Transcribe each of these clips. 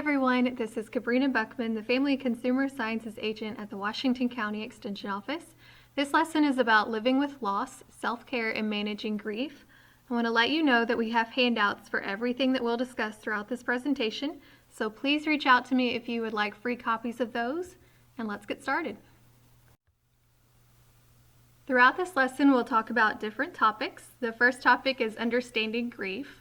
everyone, this is Cabrina Buckman, the Family Consumer Sciences Agent at the Washington County Extension Office. This lesson is about living with loss, self-care, and managing grief. I want to let you know that we have handouts for everything that we'll discuss throughout this presentation, so please reach out to me if you would like free copies of those, and let's get started. Throughout this lesson, we'll talk about different topics. The first topic is understanding grief.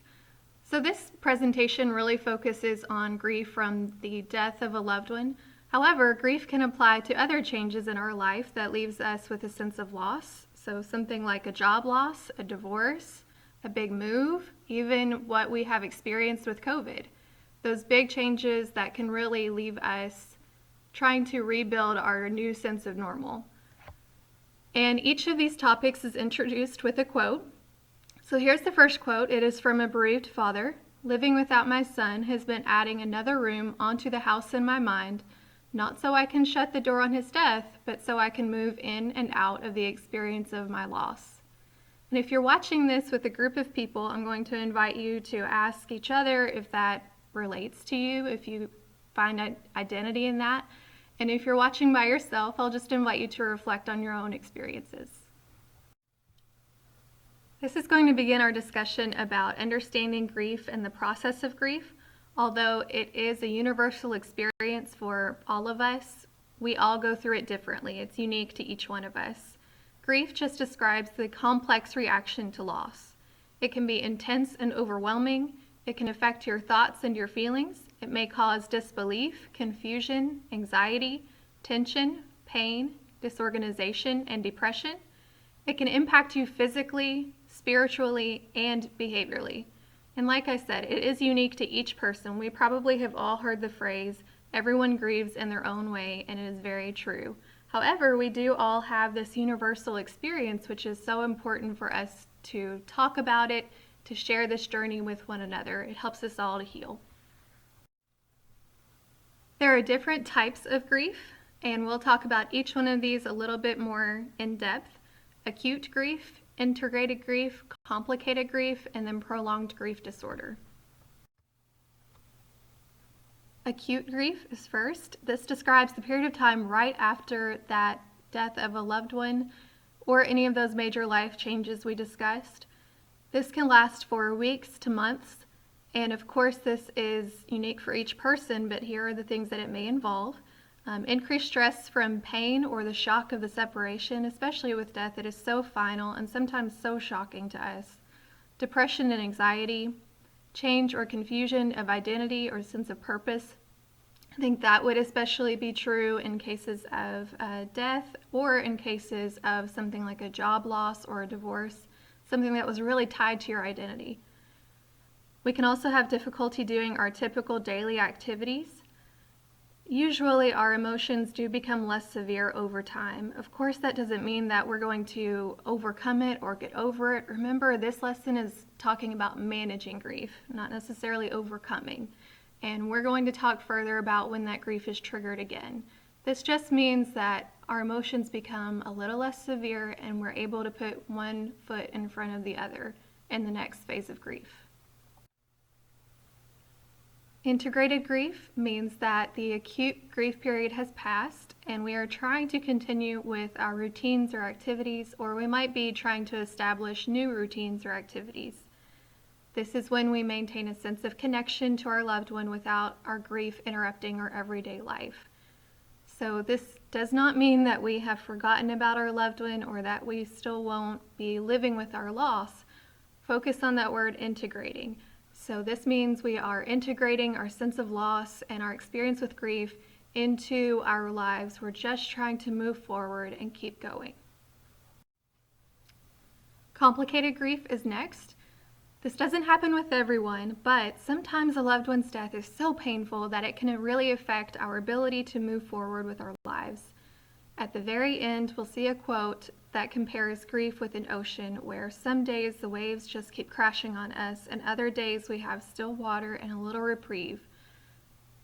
So this presentation really focuses on grief from the death of a loved one. However, grief can apply to other changes in our life that leaves us with a sense of loss. So something like a job loss, a divorce, a big move, even what we have experienced with COVID. Those big changes that can really leave us trying to rebuild our new sense of normal. And each of these topics is introduced with a quote. So here's the first quote. It is from a bereaved father. "Living without my son has been adding another room onto the house in my mind, not so I can shut the door on his death, but so I can move in and out of the experience of my loss." And if you're watching this with a group of people, I'm going to invite you to ask each other if that relates to you, if you find an identity in that. And if you're watching by yourself, I'll just invite you to reflect on your own experiences. This is going to begin our discussion about understanding grief and the process of grief. Although it is a universal experience for all of us, we all go through it differently. It's unique to each one of us. Grief just describes the complex reaction to loss. It can be intense and overwhelming. It can affect your thoughts and your feelings. It may cause disbelief, confusion, anxiety, tension, pain, disorganization, and depression. It can impact you physically, spiritually, and behaviorally. And like I said, it is unique to each person. We probably have all heard the phrase, "everyone grieves in their own way," and it is very true. However, we do all have this universal experience, which is so important for us to talk about it, to share this journey with one another. It helps us all to heal. There are different types of grief, and we'll talk about each one of these a little bit more in depth. Acute grief, integrated grief, complicated grief, and then prolonged grief disorder. Acute grief is first. This describes the period of time right after that death of a loved one or any of those major life changes we discussed. This can last for weeks to months, and of course this is unique for each person, but here are the things that it may involve. Increased stress from pain or the shock of the separation, especially with death. It is so final and sometimes so shocking to us. Depression and anxiety, change or confusion of identity or sense of purpose. I think that would especially be true in cases of death or in cases of something like a job loss or a divorce, something that was really tied to your identity. We can also have difficulty doing our typical daily activities. Usually our emotions do become less severe over time. Of course, that doesn't mean that we're going to overcome it or get over it. Remember, this lesson is talking about managing grief, not necessarily overcoming. And we're going to talk further about when that grief is triggered again. This just means that our emotions become a little less severe and we're able to put one foot in front of the other in the next phase of grief. Integrated grief means that the acute grief period has passed and we are trying to continue with our routines or activities, or we might be trying to establish new routines or activities. This is when we maintain a sense of connection to our loved one without our grief interrupting our everyday life. So this does not mean that we have forgotten about our loved one or that we still won't be living with our loss. Focus on that word integrating. So this means we are integrating our sense of loss and our experience with grief into our lives. We're just trying to move forward and keep going. Complicated grief is next. This doesn't happen with everyone, but sometimes a loved one's death is so painful that it can really affect our ability to move forward with our lives. At the very end, we'll see a quote that compares grief with an ocean, where some days the waves just keep crashing on us, and other days we have still water and a little reprieve.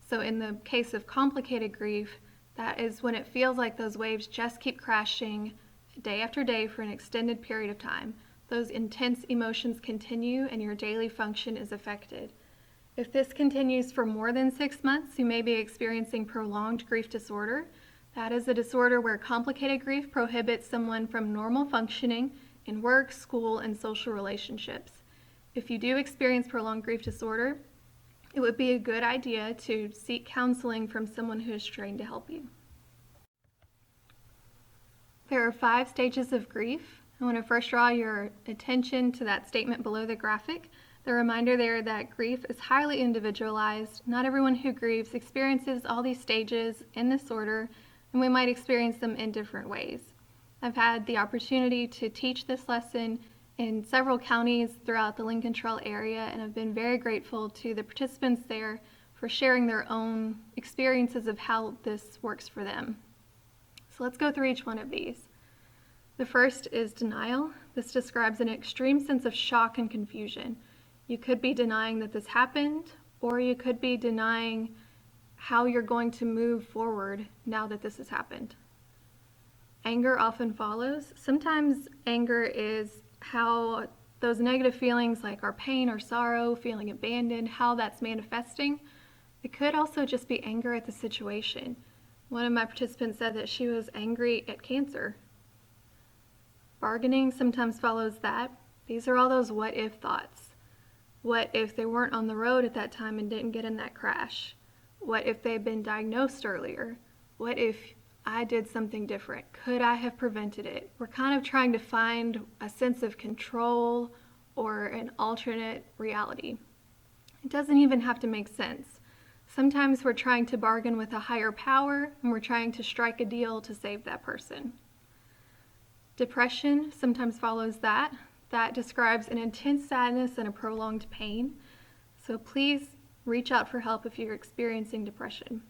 So in the case of complicated grief, that is when it feels like those waves just keep crashing day after day for an extended period of time. Those intense emotions continue and your daily function is affected. If this continues for more than 6 months, you may be experiencing prolonged grief disorder. That is a disorder where complicated grief prohibits someone from normal functioning in work, school, and social relationships. If you do experience prolonged grief disorder, it would be a good idea to seek counseling from someone who is trained to help you. There are 5 stages of grief. I want to first draw your attention to that statement below the graphic. The reminder there that grief is highly individualized. Not everyone who grieves experiences all these stages in this order, and we might experience them in different ways. I've had the opportunity to teach this lesson in several counties throughout the Lincoln Trail area, and I've been very grateful to the participants there for sharing their own experiences of how this works for them. So let's go through each one of these. The first is denial. This describes an extreme sense of shock and confusion. You could be denying that this happened, or you could be denying how you're going to move forward now that this has happened. Anger often follows. Sometimes anger is how those negative feelings like our pain or sorrow, feeling abandoned, how that's manifesting. It could also just be anger at the situation. One of my participants said that she was angry at cancer. Bargaining sometimes follows that. These are all those what if thoughts. What if they weren't on the road at that time and didn't get in that crash? What if they'd been diagnosed earlier? What if I did something different? Could I have prevented it? We're kind of trying to find a sense of control or an alternate reality. It doesn't even have to make sense. Sometimes we're trying to bargain with a higher power and we're trying to strike a deal to save that person. Depression sometimes follows that. That describes an intense sadness and a prolonged pain. So please reach out for help if you're experiencing depression.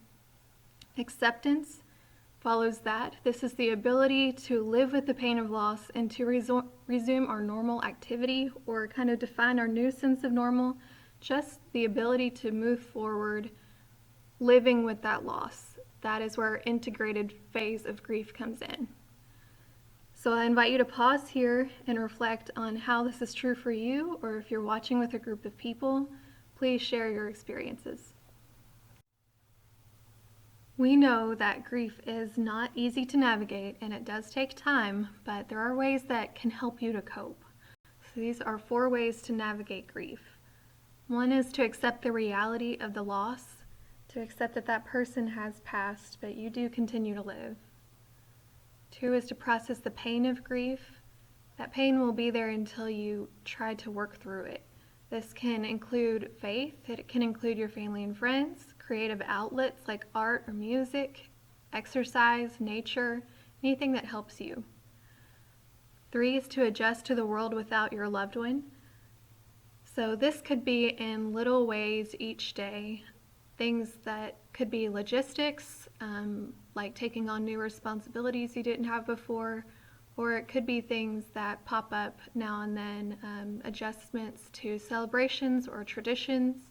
Acceptance follows that. This is the ability to live with the pain of loss and to resume our normal activity or kind of define our new sense of normal. Just the ability to move forward, living with that loss. That is where our integrated phase of grief comes in. So I invite you to pause here and reflect on how this is true for you, or if you're watching with a group of people, please share your experiences. We know that grief is not easy to navigate and it does take time, but there are ways that can help you to cope. So these are 4 ways to navigate grief. One is to accept the reality of the loss, to accept that that person has passed, but you do continue to live. 2 is to process the pain of grief. That pain will be there until you try to work through it. This can include faith, it can include your family and friends, creative outlets like art or music, exercise, nature, anything that helps you. 3 is to adjust to the world without your loved one. So this could be in little ways each day. Things that could be logistics, like taking on new responsibilities you didn't have before, or it could be things that pop up now and then, adjustments to celebrations or traditions.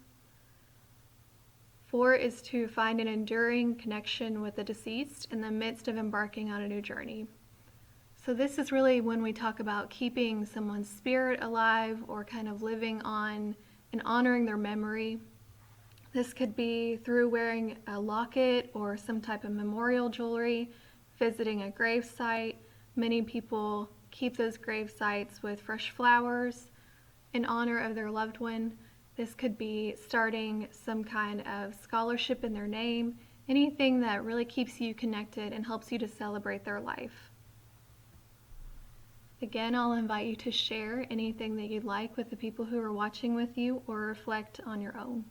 4 is to find an enduring connection with the deceased in the midst of embarking on a new journey. So this is really when we talk about keeping someone's spirit alive or kind of living on and honoring their memory. This could be through wearing a locket or some type of memorial jewelry, visiting a grave site. Many people keep those grave sites with fresh flowers in honor of their loved one. This could be starting some kind of scholarship in their name, anything that really keeps you connected and helps you to celebrate their life. Again, I'll invite you to share anything that you'd like with the people who are watching with you or reflect on your own.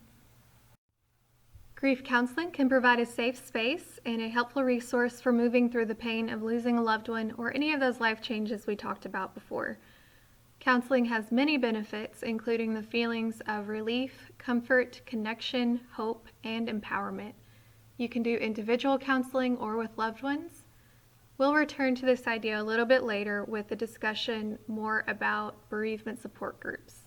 Grief counseling can provide a safe space and a helpful resource for moving through the pain of losing a loved one or any of those life changes we talked about before. Counseling has many benefits, including the feelings of relief, comfort, connection, hope, and empowerment. You can do individual counseling or with loved ones. We'll return to this idea a little bit later with a discussion more about bereavement support groups.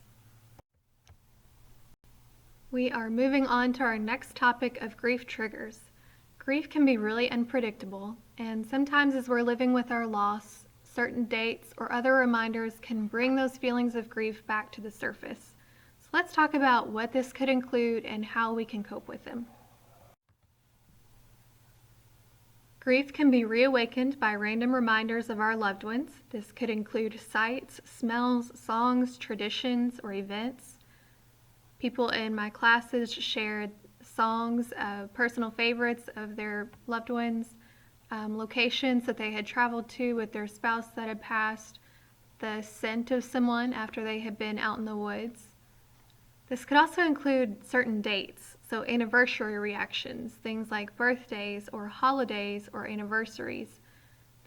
We are moving on to our next topic of grief triggers. Grief can be really unpredictable, and sometimes as we're living with our loss, certain dates or other reminders can bring those feelings of grief back to the surface. So let's talk about what this could include and how we can cope with them. Grief can be reawakened by random reminders of our loved ones. This could include sights, smells, songs, traditions, or events. People in my classes shared songs, personal favorites of their loved ones, locations that they had traveled to with their spouse that had passed, the scent of someone after they had been out in the woods. This could also include certain dates, so anniversary reactions, things like birthdays or holidays or anniversaries.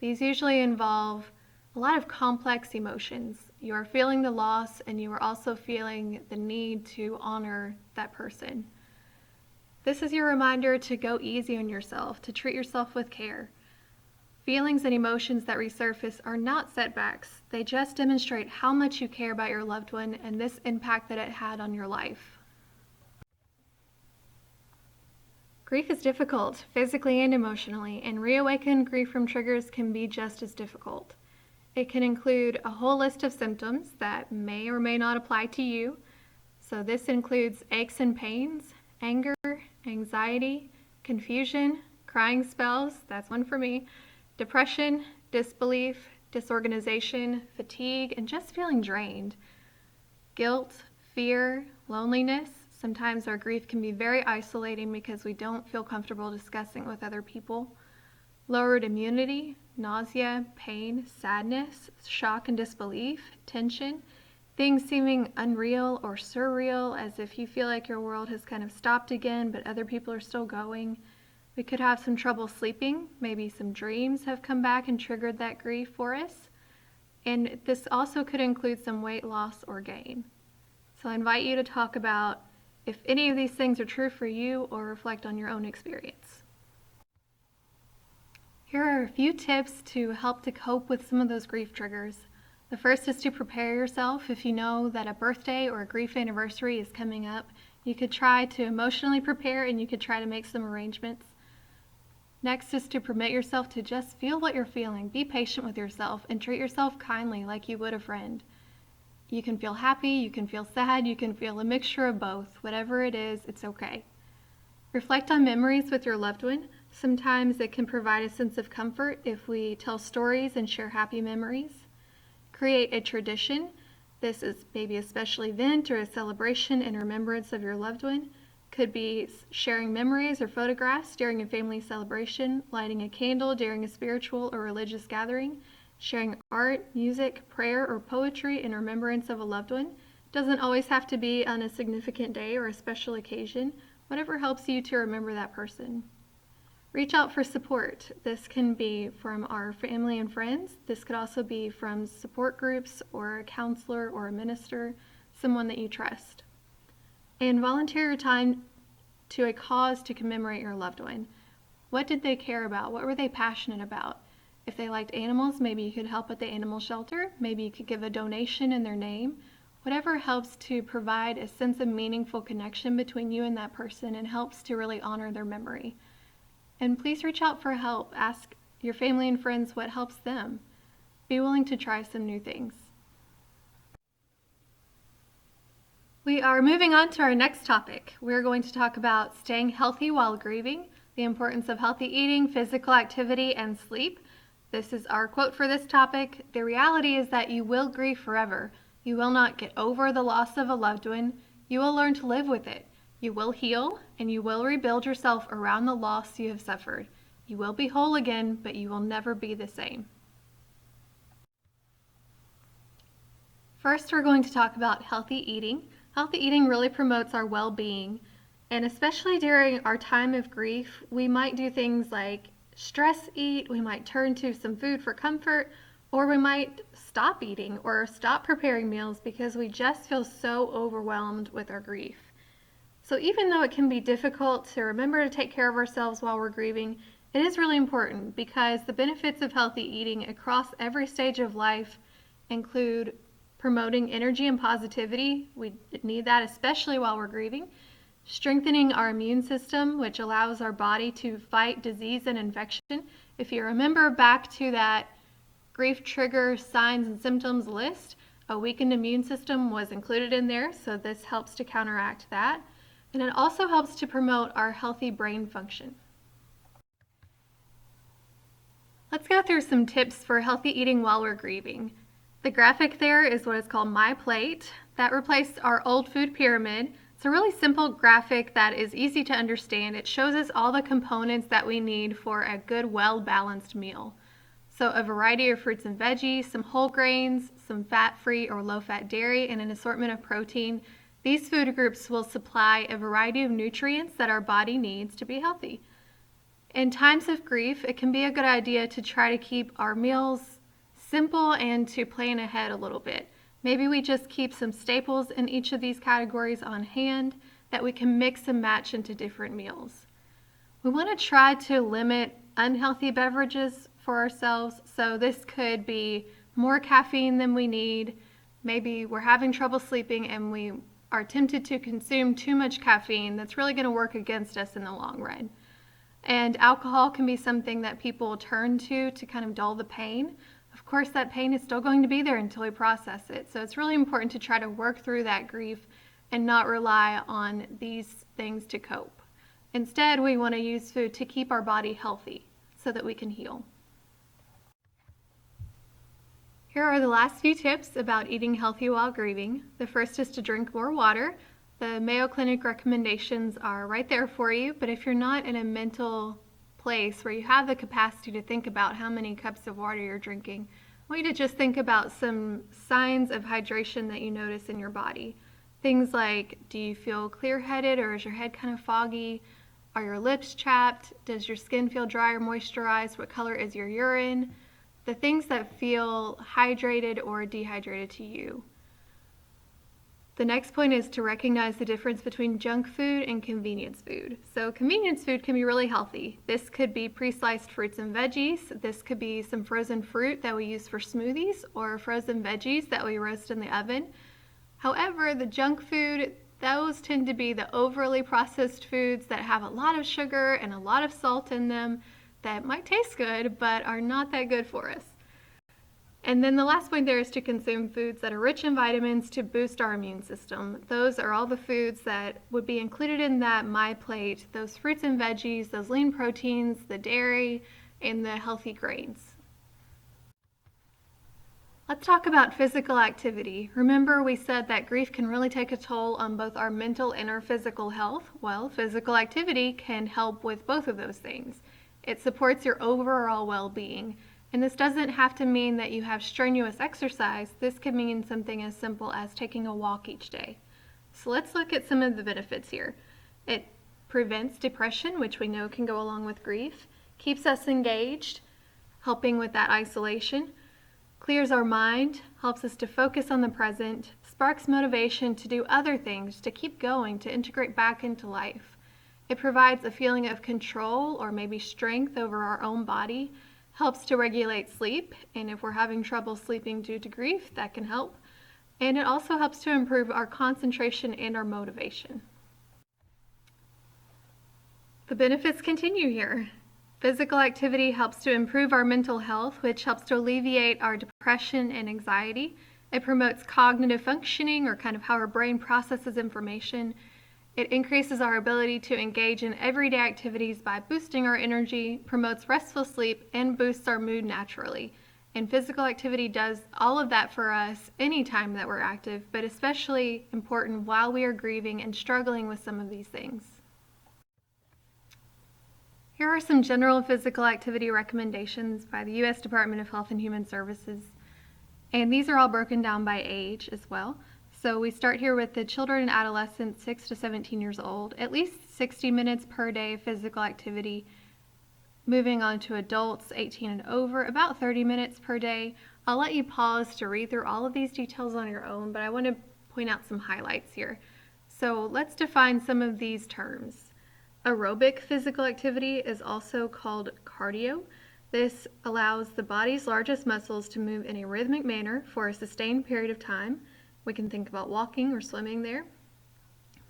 These usually involve a lot of complex emotions. You are feeling the loss and you are also feeling the need to honor that person. This is your reminder to go easy on yourself, to treat yourself with care. Feelings and emotions that resurface are not setbacks. They just demonstrate how much you care about your loved one and this impact that it had on your life. Grief is difficult, physically and emotionally, and reawakened grief from triggers can be just as difficult. It can include a whole list of symptoms that may or may not apply to you. So this includes aches and pains, anger, anxiety, confusion, crying spells, that's one for me, depression, disbelief, disorganization, fatigue, and just feeling drained. Guilt, fear, loneliness. Sometimes our grief can be very isolating because we don't feel comfortable discussing with other people. Lowered immunity, nausea, pain, sadness, shock and disbelief, tension, things seeming unreal or surreal, as if you feel like your world has kind of stopped again, but other people are still going. We could have some trouble sleeping. Maybe some dreams have come back and triggered that grief for us. And this also could include some weight loss or gain. So I invite you to talk about if any of these things are true for you or reflect on your own experience. Here are a few tips to help to cope with some of those grief triggers. The first is to prepare yourself. If you know that a birthday or a grief anniversary is coming up, you could try to emotionally prepare and you could try to make some arrangements. Next is to permit yourself to just feel what you're feeling. Be patient with yourself and treat yourself kindly like you would a friend. You can feel happy, you can feel sad, you can feel a mixture of both. Whatever it is, it's okay. Reflect on memories with your loved one. Sometimes it can provide a sense of comfort if we tell stories and share happy memories. Create a tradition. This is maybe a special event or a celebration in remembrance of your loved one. Could be sharing memories or photographs during a family celebration, lighting a candle during a spiritual or religious gathering, sharing art, music, prayer, or poetry in remembrance of a loved one. Doesn't always have to be on a significant day or a special occasion. Whatever helps you to remember that person. Reach out for support. This can be from our family and friends. This could also be from support groups or a counselor or a minister, someone that you trust. And volunteer your time to a cause to commemorate your loved one. What did they care about? What were they passionate about? If they liked animals, maybe you could help at the animal shelter. Maybe you could give a donation in their name. Whatever helps to provide a sense of meaningful connection between you and that person and helps to really honor their memory. And please reach out for help. Ask your family and friends what helps them. Be willing to try some new things. We are moving on to our next topic. We're going to talk about staying healthy while grieving, the importance of healthy eating, physical activity, and sleep. This is our quote for this topic. The reality is that you will grieve forever. You will not get over the loss of a loved one. You will learn to live with it. You will heal, and you will rebuild yourself around the loss you have suffered. You will be whole again, but you will never be the same. First, we're going to talk about healthy eating. Healthy eating really promotes our well-being, and especially during our time of grief, we might do things like stress eat, we might turn to some food for comfort, or we might stop eating or stop preparing meals because we just feel so overwhelmed with our grief. So even though it can be difficult to remember to take care of ourselves while we're grieving, it is really important because the benefits of healthy eating across every stage of life include promoting energy and positivity. We need that especially while we're grieving. Strengthening our immune system, which allows our body to fight disease and infection. If you remember back to that grief trigger signs and symptoms list, A weakened immune system was included in there, so this helps to counteract that. And it also helps to promote our healthy brain function. Let's go through some tips for healthy eating while we're grieving. The graphic there is what is called My Plate. That replaced our old food pyramid. It's a really simple graphic that is easy to understand. It shows us all the components that we need for a good, well-balanced meal. So a variety of fruits and veggies, some whole grains, some fat-free or low-fat dairy, and an assortment of protein. These food groups will supply a variety of nutrients that our body needs to be healthy. In times of grief, it can be a good idea to try to keep our meals simple and to plan ahead a little bit. Maybe we just keep some staples in each of these categories on hand that we can mix and match into different meals. We want to try to limit unhealthy beverages for ourselves, so this could be more caffeine than we need. Maybe we're having trouble sleeping and we are tempted to consume too much caffeine that's really going to work against us in the long run. And alcohol can be something that people turn to kind of dull the pain. Of course, that pain is still going to be there until we process it. So it's really important to try to work through that grief and not rely on these things to cope. Instead, we want to use food to keep our body healthy so that we can heal. Here are the last few tips about eating healthy while grieving. The first is to drink more water. The Mayo Clinic recommendations are right there for you, but if you're not in a mental place where you have the capacity to think about how many cups of water you're drinking, I want you to just think about some signs of hydration that you notice in your body. Things like, do you feel clear-headed or is your head kind of foggy? Are your lips chapped? Does your skin feel dry or moisturized? What color is your urine? The things that feel hydrated or dehydrated to you. The next point is to recognize the difference between junk food and convenience food. So convenience food can be really healthy. This could be pre-sliced fruits and veggies. This could be some frozen fruit that we use for smoothies or frozen veggies that we roast in the oven. However, the junk food, those tend to be the overly processed foods that have a lot of sugar and a lot of salt in them that might taste good but are not that good for us. And then the last point there is to consume foods that are rich in vitamins to boost our immune system. Those are all the foods that would be included in that My Plate, those fruits and veggies, those lean proteins, the dairy, and the healthy grains. Let's talk about physical activity. Remember, we said that grief can really take a toll on both our mental and our physical health. Well, physical activity can help with both of those things. It supports your overall well-being. And this doesn't have to mean that you have strenuous exercise. This could mean something as simple as taking a walk each day. So let's look at some of the benefits here. It prevents depression, which we know can go along with grief, keeps us engaged, helping with that isolation, clears our mind, helps us to focus on the present, sparks motivation to do other things, to keep going, to integrate back into life. It provides a feeling of control or maybe strength over our own body, helps to regulate sleep, and if we're having trouble sleeping due to grief, that can help. And it also helps to improve our concentration and our motivation. The benefits continue here. Physical activity helps to improve our mental health, which helps to alleviate our depression and anxiety. It promotes cognitive functioning, or kind of how our brain processes information. It increases our ability to engage in everyday activities by boosting our energy, promotes restful sleep, and boosts our mood naturally. And physical activity does all of that for us anytime that we're active, but especially important while we are grieving and struggling with some of these things. Here are some general physical activity recommendations by the U.S. Department of Health and Human Services. And these are all broken down by age as well. So we start here with the children and adolescents 6 to 17 years old, at least 60 minutes per day of physical activity. Moving on to adults 18 and over, about 30 minutes per day. I'll let you pause to read through all of these details on your own, but I want to point out some highlights here. So let's define some of these terms. Aerobic physical activity is also called cardio. This allows the body's largest muscles to move in a rhythmic manner for a sustained period of time. We can think about walking or swimming there.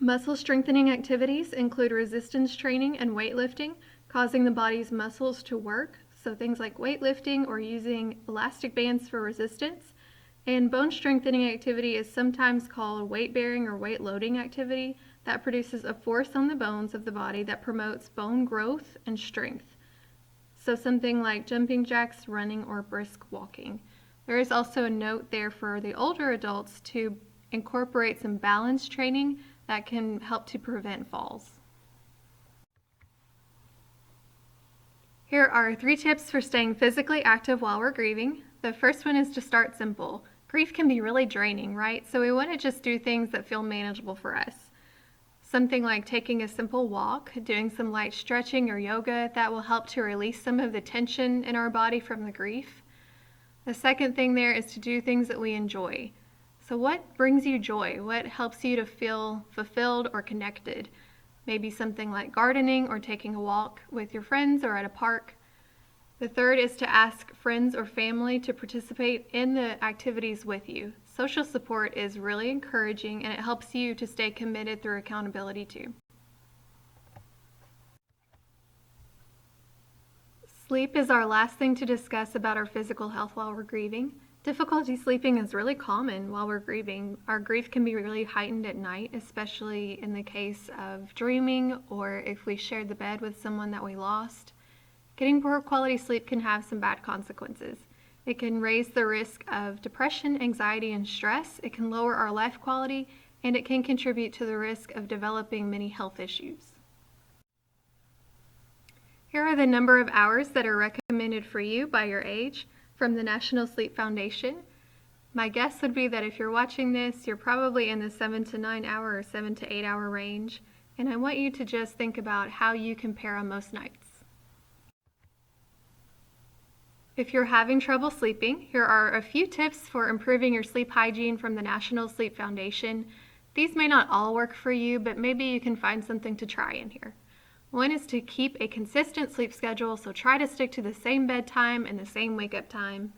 Muscle strengthening activities include resistance training and weightlifting, causing the body's muscles to work. So things like weightlifting or using elastic bands for resistance. And bone strengthening activity is sometimes called weight bearing or weight loading activity that produces a force on the bones of the body that promotes bone growth and strength. So something like jumping jacks, running, or brisk walking. There is also a note there for the older adults to incorporate some balance training that can help to prevent falls. Here are 3 tips for staying physically active while we're grieving. The first one is to start simple. Grief can be really draining, right? So we want to just do things that feel manageable for us. Something like taking a simple walk, doing some light stretching or yoga that will help to release some of the tension in our body from the grief. The second thing there is to do things that we enjoy. So what brings you joy? What helps you to feel fulfilled or connected? Maybe something like gardening or taking a walk with your friends or at a park. The third is to ask friends or family to participate in the activities with you. Social support is really encouraging and it helps you to stay committed through accountability too. Sleep is our last thing to discuss about our physical health while we're grieving. Difficulty sleeping is really common while we're grieving. Our grief can be really heightened at night, especially in the case of dreaming or if we shared the bed with someone that we lost. Getting poor quality sleep can have some bad consequences. It can raise the risk of depression, anxiety, and stress. It can lower our life quality, and it can contribute to the risk of developing many health issues. Here are the number of hours that are recommended for you by your age from the National Sleep Foundation. My guess would be that if you're watching this, you're probably in the 7 to 9 hour or 7 to 8 hour range, and I want you to just think about how you compare on most nights. If you're having trouble sleeping, here are a few tips for improving your sleep hygiene from the National Sleep Foundation. These may not all work for you, but maybe you can find something to try in here. One is to keep a consistent sleep schedule, so try to stick to the same bedtime and the same wake-up time.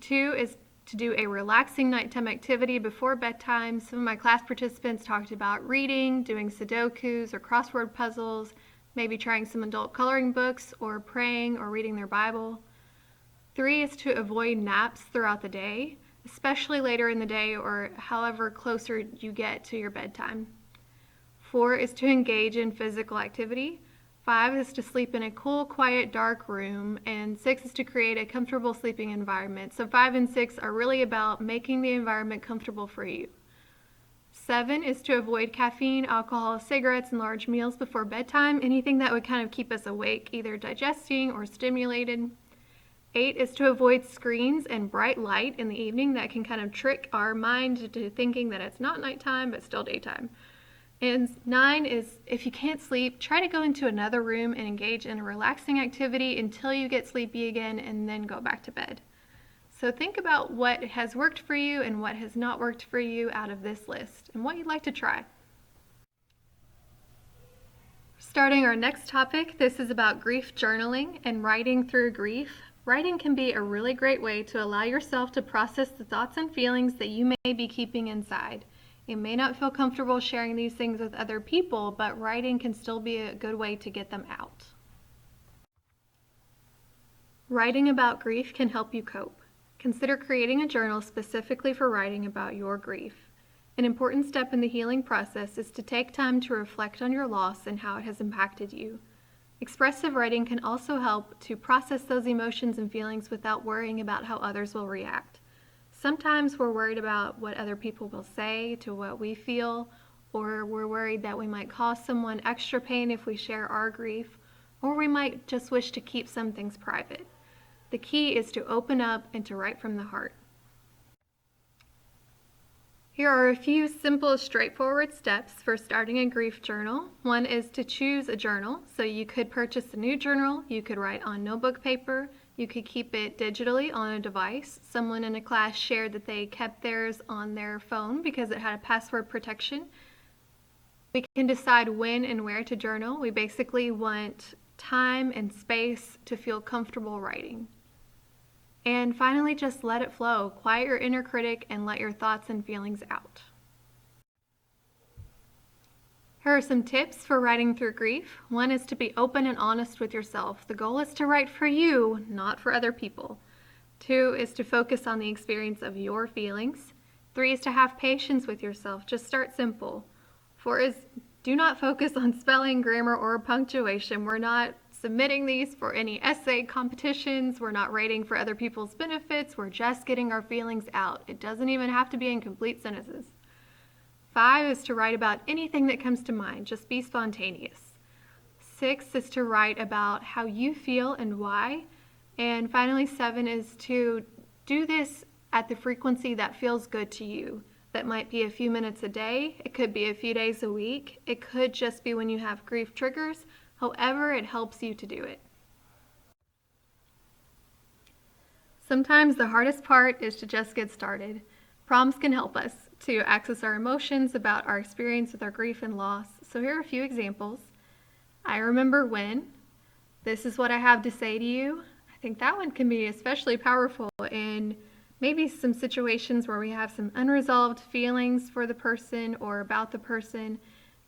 2 is to do a relaxing nighttime activity before bedtime. Some of my class participants talked about reading, doing Sudokus or crossword puzzles, maybe trying some adult coloring books or praying or reading their Bible. 3 is to avoid naps throughout the day, especially later in the day or however closer you get to your bedtime. 4 is to engage in physical activity. 5 is to sleep in a cool, quiet, dark room. And 6 is to create a comfortable sleeping environment. So 5 and 6 are really about making the environment comfortable for you. 7 is to avoid caffeine, alcohol, cigarettes, and large meals before bedtime, anything that would kind of keep us awake, either digesting or stimulated. 8 is to avoid screens and bright light in the evening that can kind of trick our mind into thinking that it's not nighttime but still daytime. And 9 is, if you can't sleep, try to go into another room and engage in a relaxing activity until you get sleepy again and then go back to bed. So think about what has worked for you and what has not worked for you out of this list and what you'd like to try. Starting our next topic, this is about grief journaling and writing through grief. Writing can be a really great way to allow yourself to process the thoughts and feelings that you may be keeping inside. You may not feel comfortable sharing these things with other people, but writing can still be a good way to get them out. Writing about grief can help you cope. Consider creating a journal specifically for writing about your grief. An important step in the healing process is to take time to reflect on your loss and how it has impacted you. Expressive writing can also help to process those emotions and feelings without worrying about how others will react. Sometimes we're worried about what other people will say to what we feel, or we're worried that we might cause someone extra pain if we share our grief, or we might just wish to keep some things private. The key is to open up and to write from the heart. Here are a few simple, straightforward steps for starting a grief journal. One is to choose a journal. So you could purchase a new journal, you could write on notebook paper, you could keep it digitally on a device. Someone in a class shared that they kept theirs on their phone because it had a password protection. We can decide when and where to journal. We basically want time and space to feel comfortable writing. And finally, just let it flow. Quiet your inner critic and let your thoughts and feelings out. Here are some tips for writing through grief. One is to be open and honest with yourself. The goal is to write for you, not for other people. 2 is to focus on the experience of your feelings. 3 is to have patience with yourself. Just start simple. 4 is do not focus on spelling, grammar, or punctuation. We're not submitting these for any essay competitions. We're not rating for other people's benefits. We're just getting our feelings out. It doesn't even have to be in complete sentences. 5 is to write about anything that comes to mind. Just be spontaneous. 6 is to write about how you feel and why. And finally, 7 is to do this at the frequency that feels good to you. That might be a few minutes a day. It could be a few days a week. It could just be when you have grief triggers. However, it helps you to do it. Sometimes the hardest part is to just get started. Prompts can help us to access our emotions about our experience with our grief and loss. So here are a few examples. I remember when. This is what I have to say to you. I think that one can be especially powerful in maybe some situations where we have some unresolved feelings for the person or about the person.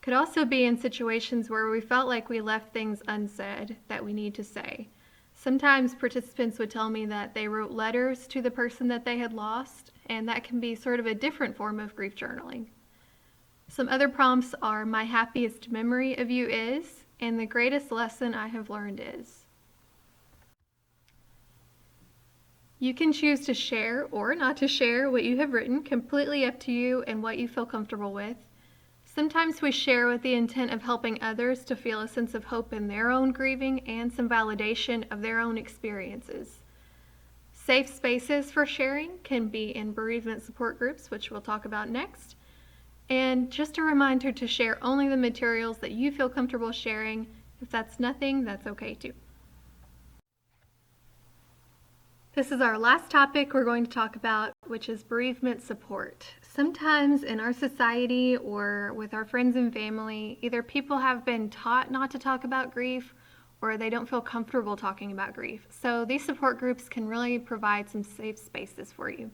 Could also be in situations where we felt like we left things unsaid that we need to say. Sometimes participants would tell me that they wrote letters to the person that they had lost, and that can be sort of a different form of grief journaling. Some other prompts are my happiest memory of you is, and the greatest lesson I have learned is. You can choose to share or not to share what you have written, completely up to you and what you feel comfortable with. Sometimes we share with the intent of helping others to feel a sense of hope in their own grieving and some validation of their own experiences. Safe spaces for sharing can be in bereavement support groups, which we'll talk about next. And just a reminder to share only the materials that you feel comfortable sharing. If that's nothing, that's okay too. This is our last topic we're going to talk about, which is bereavement support. Sometimes in our society or with our friends and family, either people have been taught not to talk about grief or they don't feel comfortable talking about grief. So these support groups can really provide some safe spaces for you.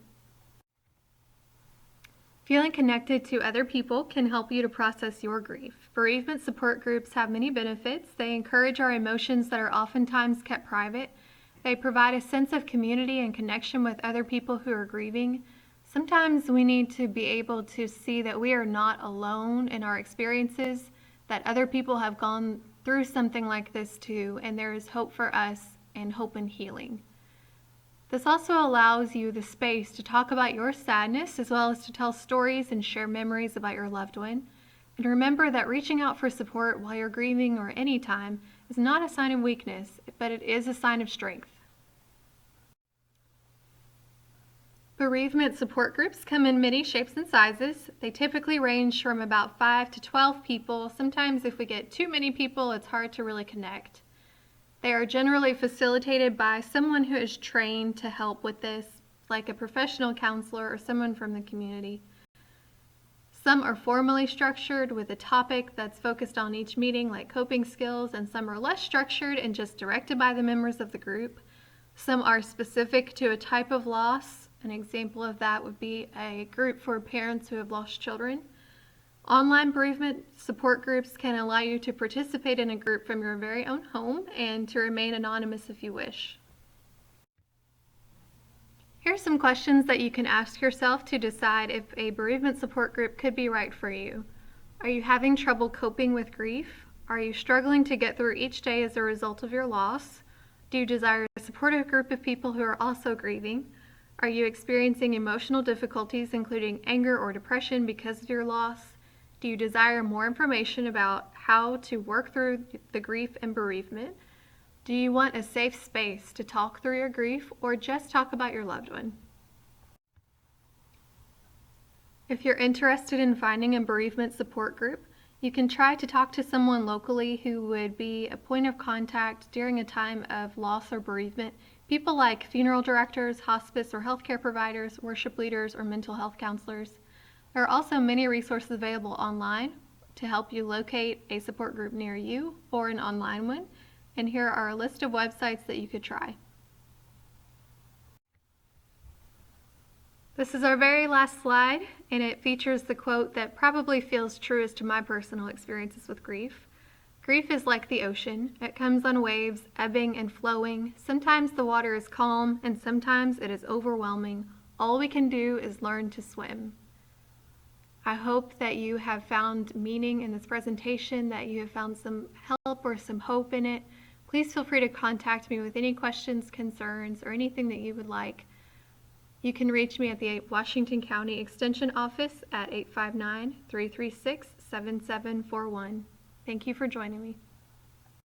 Feeling connected to other people can help you to process your grief. Bereavement support groups have many benefits. They encourage our emotions that are oftentimes kept private. They provide a sense of community and connection with other people who are grieving. Sometimes we need to be able to see that we are not alone in our experiences, that other people have gone through something like this too, and there is hope for us and hope in healing. This also allows you the space to talk about your sadness as well as to tell stories and share memories about your loved one. And remember that reaching out for support while you're grieving or any time is not a sign of weakness, but it is a sign of strength. Bereavement support groups come in many shapes and sizes. They typically range from about 5 to 12 people. Sometimes if we get too many people, it's hard to really connect. They are generally facilitated by someone who is trained to help with this, like a professional counselor or someone from the community. Some are formally structured with a topic that's focused on each meeting, like coping skills, and some are less structured and just directed by the members of the group. Some are specific to a type of loss. An example of that would be a group for parents who have lost children. Online bereavement support groups can allow you to participate in a group from your very own home and to remain anonymous if you wish. Here are some questions that you can ask yourself to decide if a bereavement support group could be right for you. Are you having trouble coping with grief? Are you struggling to get through each day as a result of your loss? Do you desire a supportive group of people who are also grieving? Are you experiencing emotional difficulties, including anger or depression because of your loss? Do you desire more information about how to work through the grief and bereavement? Do you want a safe space to talk through your grief or just talk about your loved one? If you're interested in finding a bereavement support group, you can try to talk to someone locally who would be a point of contact during a time of loss or bereavement. People like funeral directors, hospice or healthcare providers, worship leaders, or mental health counselors. There are also many resources available online to help you locate a support group near you or an online one. And here are a list of websites that you could try. This is our very last slide, and it features the quote that probably feels truest to my personal experiences with grief. Grief is like the ocean. It comes on waves, ebbing and flowing. Sometimes the water is calm, and sometimes it is overwhelming. All we can do is learn to swim. I hope that you have found meaning in this presentation, that you have found some help or some hope in it. Please feel free to contact me with any questions, concerns, or anything that you would like. You can reach me at the Washington County Extension Office at 859-336-7741. Thank you for joining me.